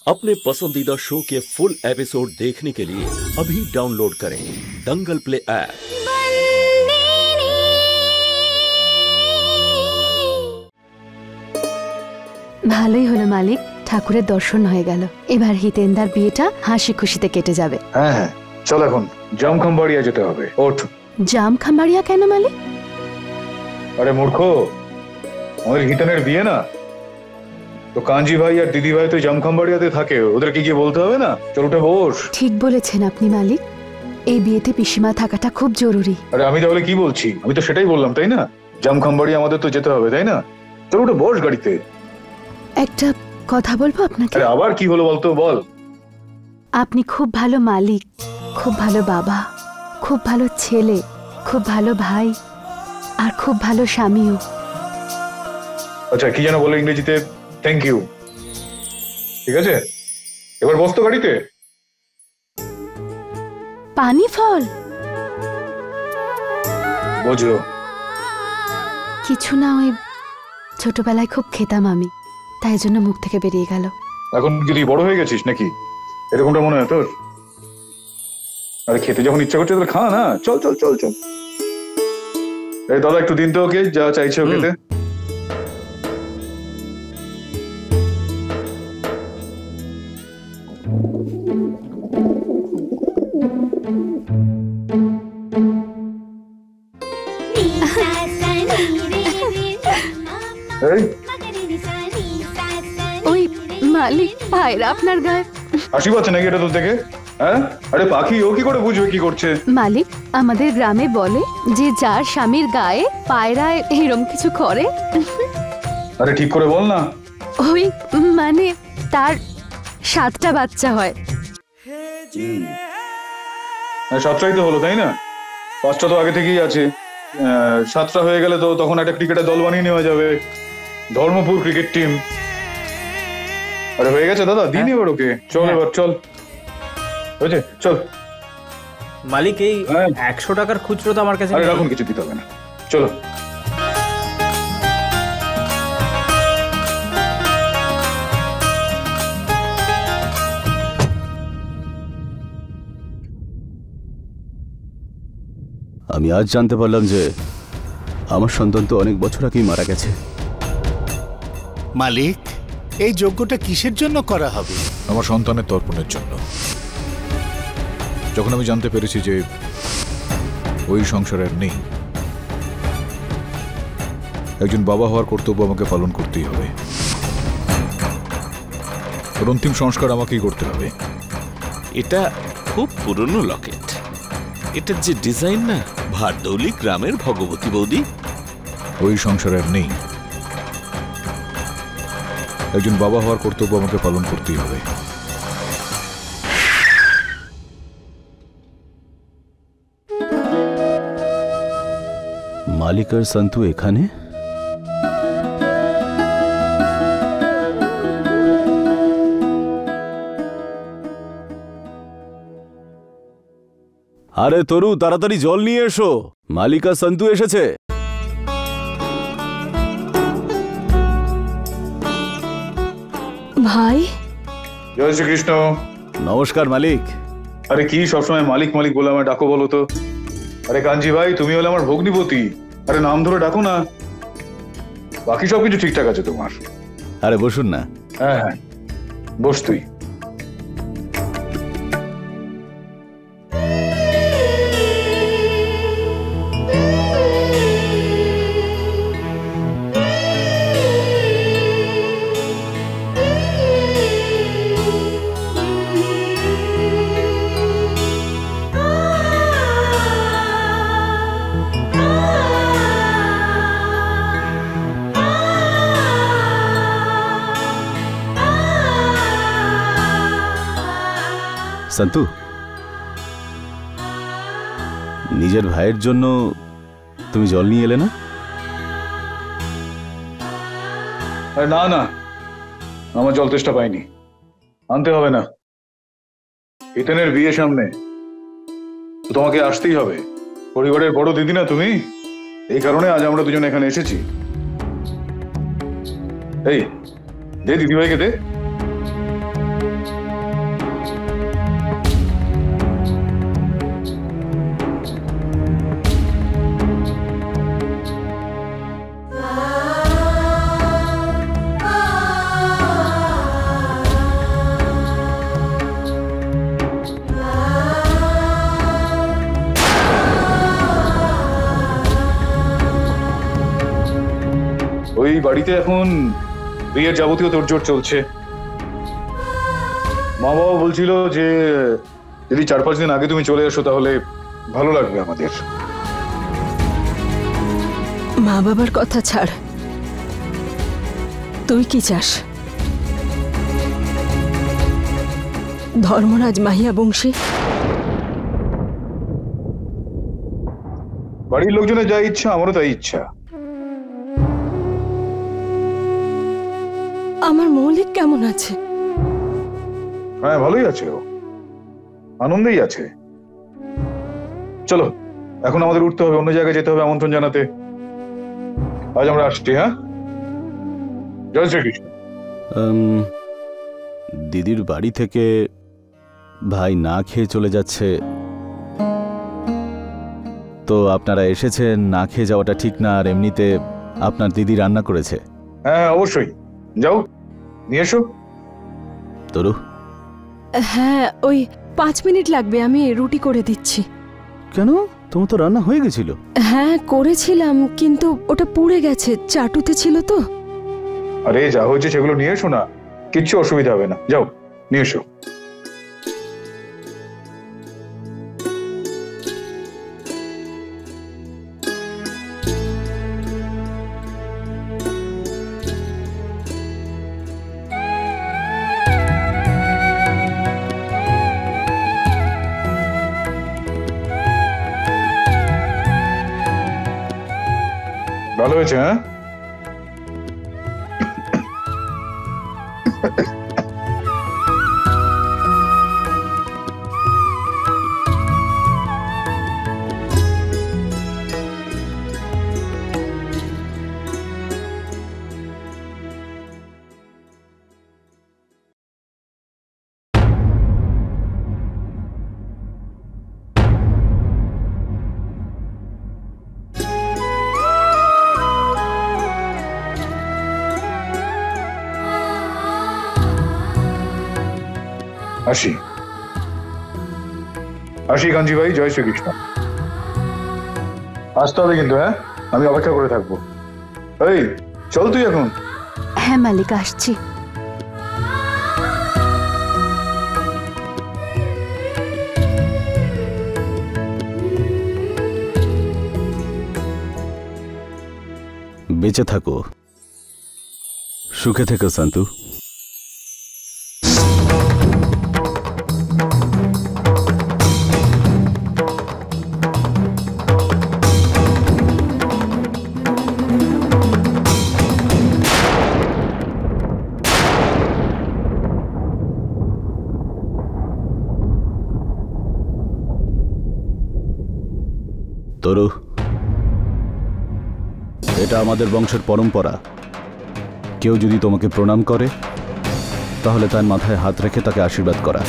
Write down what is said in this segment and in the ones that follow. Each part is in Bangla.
अपने पसंदीदा शो के फुल एपिसोड देखने के लिए अभी डाउनलोड करें दंगल प्ले ऐप। ভালোই হলো মালিক, ঠাকুরের দর্শন হয়ে গেল। এবার হিতেন্দার বিয়েটা হাসি খুশিতে কেটে যাবে। হ্যাঁ হ্যাঁ, চল এখন জামখাম্বাড়িয়া যেতে হবে। ওঠ। জামখাম্বাড়িয়া কেন মালিক? আরে মূর্খ, আমাদের হিতেনের বিয়ে না, তো কাঞ্জি ভাই আর দিদি ভাই তো জামখাম্বাড়িয়াতে থাকে, ওদেরকে গিয়ে বলতে হবে না? চল উঠে বস। ঠিক বলেছেন আপনি মালিক, এই বিয়েতে পিসিমা থাকাটা খুব জরুরি। আরে আমি তাহলে কি বলছি? আমি তো সেটাই বললাম, তাই না? জামখাম্বাড়িয়া আমাদের তো যেতে হবে, তাই না? চল উঠে বস গাড়িতে। একটা কথা বলবো আপনাকে। আরে আবার কি হলো বলতো? বল। আপনি খুব ভালো মালিক, খুব ভালো বাবা, খুব ভালো ছেলে, খুব ভালো ভাই, আর খুব ভালো স্বামীও। আচ্ছা, কি যেন বলে ইংরেজিতে? Thank you. ঠিক আছে, এবার বস তো গাড়িতে। পানি ফল বুঝলো? কিছু না, ওই ছোটবেলায় খুব খেতাম আমি, তাই জন্য মুখ থেকে বেরিয়ে গেল। এখন কি তুই বড় হয়ে গেছিস নাকি? এরকমটা মনে হয় তোর? আরে খেতে যখন ইচ্ছা করছে তাহলে খা না। চল চল চল চল। এই দাদা একটু দিন তো ওকে যা চাইছে ও খেতে। ওই মালিক, পায়রা আপনার গায়ে হাসি পাচ্ছে নাকি এটা তোর দেখে? হ্যাঁ, আরে পাখি ও কি করে বুঝবে কি করছে? মালিক, আমাদের গ্রামে বলে যে যার স্বামীর গায়ে পায়রায় এরম কিছু করে। আরে ঠিক করে বল না। ওই মানে তার 7টা বাচ্চা হয়। 7টাই তো হলো, তাই না? 5টা তো আগে থেকেই আছে। 7টা হয়ে গেলে তো তখন একটা ক্রিকেটের দল বানিয়ে নেওয়া যাবে, ধর্মপুর ক্রিকেট টিম। আরে হয়ে গেছে দাদা, দিন এবার ওকে। চল এবার চল, হয়েছে, চল। মালিক, এই 100 টাকার খুচরো তো আমার কাছে। আরে রাখুন, কিছু দিতে হবে না, চলো। আমি আজ জানতে পারলাম যে আমার সন্তান তো অনেক বছর আগেই মারা গেছে। মালিক, এই যজ্ঞটা কিসের জন্য করা হবে? আমার সন্তানের তর্পণের জন্য। যখন আমি জানতে পেরেছি যে ওই সংসারের নেই, একজন বাবা হওয়ার কর্তব্য আমাকে পালন করতেই হবে। ওর অন্তিম সংস্কার আমাকেই করতে হবে। এটা খুব পুরনো লকেট। এটার যে ডিজাইন না, ভারদৌলি গ্রামের ভগবতী বৌদি। ওই সংসারের নেই, একজন বাবা হওয়ার কর্তব্য আমাকে পালন করতেই হবে। মালিক আর সন্তু এখানে? আরে তরু, তাড়াতাড়ি জল নিয়ে এসো, মালিক আর সন্তু এসেছে। ভাই, জয় শ্রীকৃষ্ণ। নমস্কার মালিক। আরে কি সবসময় মালিক মালিক বলে আমায় ডাকো বলো তো? আরে কাঞ্জি ভাই, তুমি হলে আমার ভগ্নিপতি, আরে নাম ধরে ডাকো না। বাকি সবকিছু ঠিকঠাক আছে তোমার। আরে বসুন না। হ্যাঁ হ্যাঁ, বস তুই। সন্তু, নিজের ভাইয়ের জন্য তুমি জল নিয়ে এলে না? আরে না না, আমার জল তেষ্টা পাইনি, আনতে হবে না। হিতেনের বিয়ে সামনে, তো তোমাকে আসতেই হবে। পরিবারের বড় দিদি না তুমি, এই কারণে আজ আমরা দুজন এখানে এসেছি। এই দে দিদিভাইকে দে। বাড়িতে এখন বিয়ের যাবতীয় তোড়জোড় চলছে। মা বাবা বলছিল যে যদি 4-5 দিন আগে তুমি চলে এসো তাহলে ভালো লাগবে আমাদের। মা বাবার কথা ছাড়, তুই কি চাস? ধর্মরাজ মাহিয়া বংশী? বাড়ির লোকজনের যা ইচ্ছা আমারও তাই ইচ্ছা। আমার মৌলিক কেমন আছে? হ্যাঁ, ভালোই আছে, ও আনন্দেই আছে। চলো এখন আমাদের উঠতে হবে, অন্য জায়গায় যেতে হবে আমন্ত্রণ জানাতে। আজ আমরা আসছি। হ্যাঁ, জয় শ্রীকৃষ্ণ। দিদির বাড়ি থেকে ভাই না খেয়ে চলে যাচ্ছে, তো আপনারা এসেছেন, না খেয়ে যাওয়াটা ঠিক না। আর এমনিতে আপনার দিদি রান্না করেছে। হ্যাঁ অবশ্যই, যাও নিয়ে এসো। তরু? হ্যাঁ, ওই 5 মিনিট লাগবে, আমি রুটি করে দিচ্ছি। কেন, তোমার তো রান্না হয়ে গেছিল। হ্যাঁ করেছিলাম, কিন্তু ওটা পুড়ে গেছে, চাটুতে ছিল তো। আরে যা হয়েছে সেগুলো নিয়ে এসো না, কিচ্ছু অসুবিধা হবে না, যাও নিয়ে এসো। ভালো হয়েছে? হ্যাঁ, আসি আসি কাঞ্জি ভাই, জয় শ্রীকৃষ্ণ। আসতে হবে কিন্তু। হ্যাঁ, আমি অপেক্ষা করে থাকবো। এই চল তুই এখন। হ্যাঁ মালিক, আসছি। বেঁচে থাকো, সুখে থেকো শান্তু। তরু, এটা আমাদের বংশের পরম্পরা। কেউ যদি তোমাকে প্রণাম করে তাহলে তার মাথায় হাত রেখে তাকে আশীর্বাদ করা।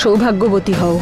সৌভাগ্যবতী হও।